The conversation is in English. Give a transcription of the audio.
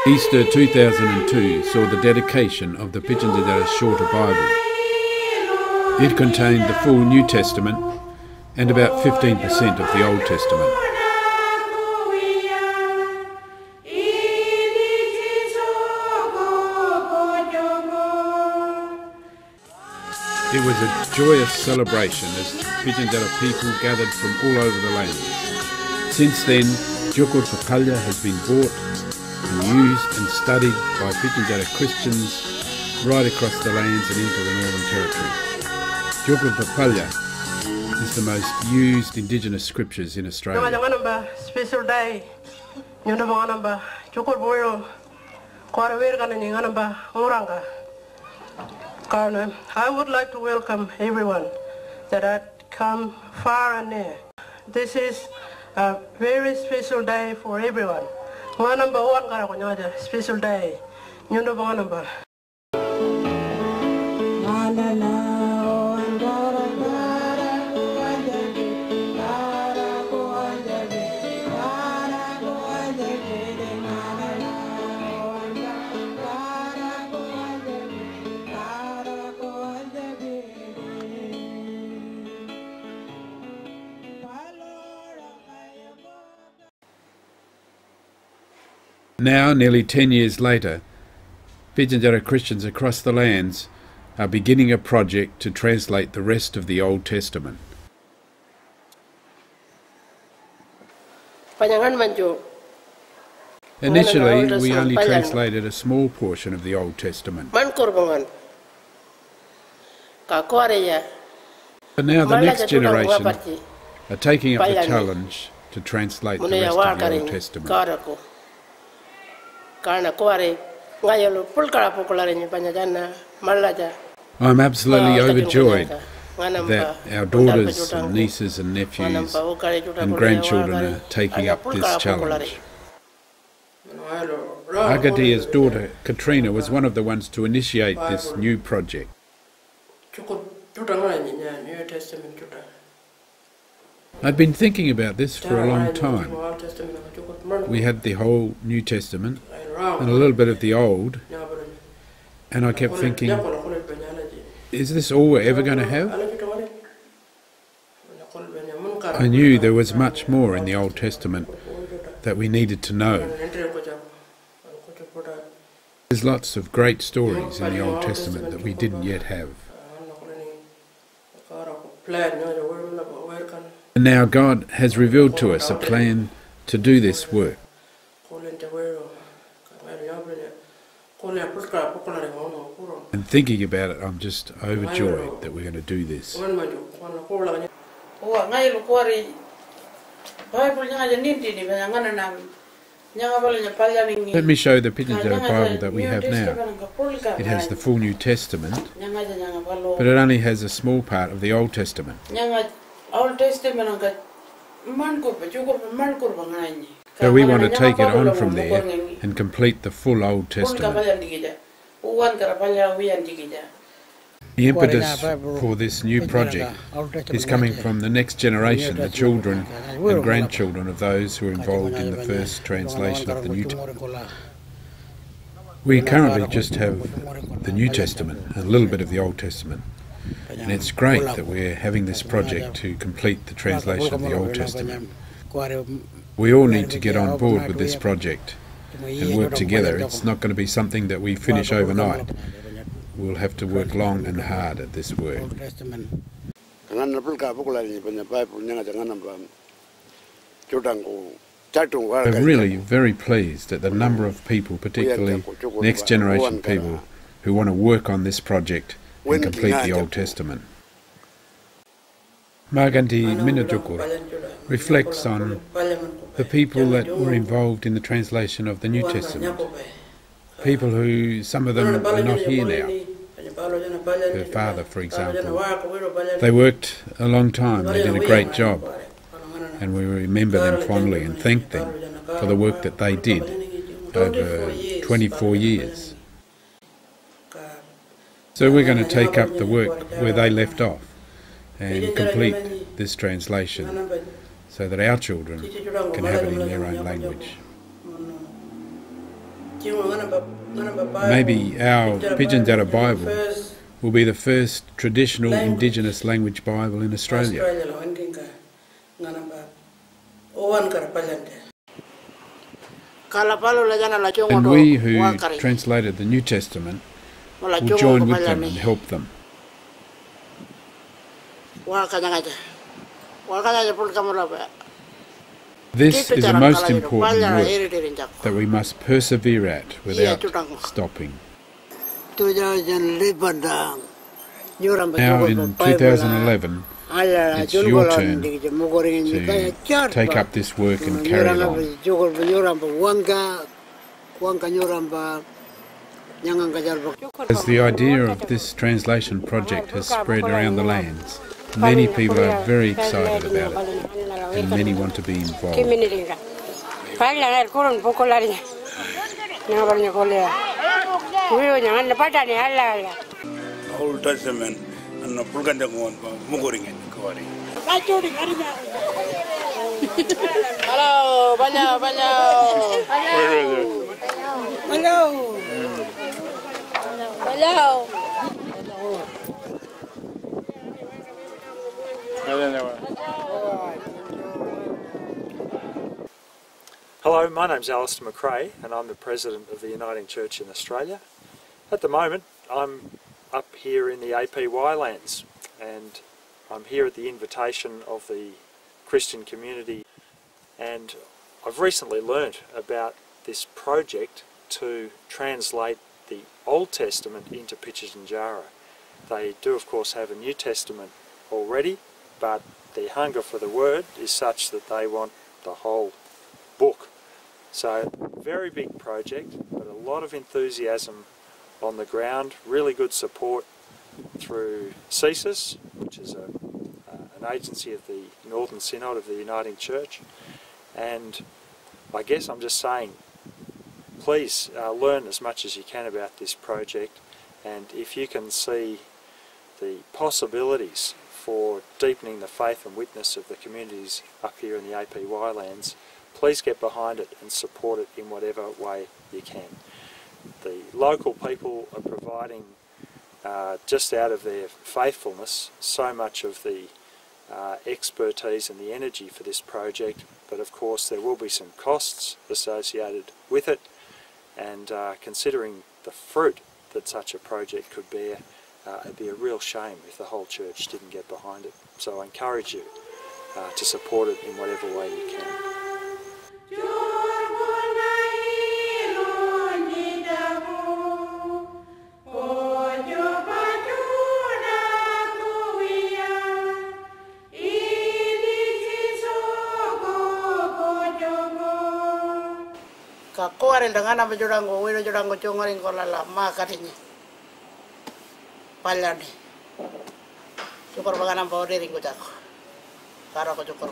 Easter 2002 saw the dedication of the Pitj Shorter Bible. It contained the full New Testament and about 15% of the Old Testament. It was a joyous celebration as Pitj people gathered from all over the land. Since then, Jukur Papalya has been bought and used and studied by Pitj Christians right across the lands and into the Northern Territory. Jukur Papalya is the most used Indigenous scriptures in Australia. Special day. I would like to welcome everyone that had come far and near. This is a very special day for everyone. Special day. Now, nearly 10 years later, Pitj Christians across the lands are beginning a project to translate the rest of the Old Testament. Initially, we only translated a small portion of the Old Testament. But now the next generation are taking up the challenge to translate the rest of the Old Testament. I'm absolutely overjoyed that our daughters and nieces and nephews and grandchildren are taking up this challenge. Agadia's daughter Katrina was one of the ones to initiate this new project. I'd been thinking about this for a long time. We had the whole New Testament and a little bit of the Old, and I kept thinking, is this all we're ever going to have? I knew there was much more in the Old Testament that we needed to know. There's lots of great stories in the Old Testament that we didn't yet have. And now God has revealed to us a plan to do this work. And thinking about it, I'm just overjoyed that we're going to do this. Let me show the Pitj Bible that we have now. It has the full New Testament, but it only has a small part of the Old Testament. So we want to take it on from there and complete the full Old Testament. The impetus for this new project is coming from the next generation, the children and grandchildren of those who were involved in the first translation of the New Testament. We currently just have the New Testament and a little bit of the Old Testament. And it's great that we're having this project to complete the translation of the Old Testament. We all need to get on board with this project and work together. It's not going to be something that we finish overnight. We'll have to work long and hard at this work. We're really very pleased at the number of people, particularly next generation people, who want to work on this project and complete the Old Testament. Maganti Minajukur reflects on the people that were involved in the translation of the New Testament. People who, some of them are not here now. Her father, for example. They worked a long time, they did a great job, and we remember them fondly and thank them for the work that they did over 24 years. So we're going to take up the work where they left off and complete this translation so that our children can have it in their own language. Maybe our Pitj Bible will be the first traditional Indigenous language Bible in Australia. And we who translated the New Testament will join with them and help them. This is a most important work that we must persevere at without stopping. Now in 2011, it's your turn to take up this work and carry it on. As the idea of this translation project has spread around the lands, many people are very excited about it, and many want to be involved. Old Testament and the Pulgandangon, Mugoring and Kawari. Hello, Hello. Hello, my name's Alistair McRae and I'm the President of the Uniting Church in Australia. At the moment I'm up here in the APY lands and I'm here at the invitation of the Christian community, and I've recently learnt about this project to translate the Old Testament into Pitj. They do of course have a New Testament already, but their hunger for the Word is such that they want the whole book. So, very big project, but a lot of enthusiasm on the ground, really good support through CSIS, which is an agency of the Northern Synod of the Uniting Church, and I guess I'm just saying, please learn as much as you can about this project, and if you can see the possibilities for deepening the faith and witness of the communities up here in the APY lands, please get behind it and support it in whatever way you can. The local people are providing, just out of their faithfulness, so much of the expertise and the energy for this project, but of course there will be some costs associated with it, and considering the fruit that such a project could bear, it'd be a real shame if the whole church didn't get behind it. So I encourage you to support it in whatever way you can. Kakuarin dengan apa jodango, wira jodango cungoring kolala makarinya, palyani. Cukur bagan apa ori ringku cak, karo ko cukur.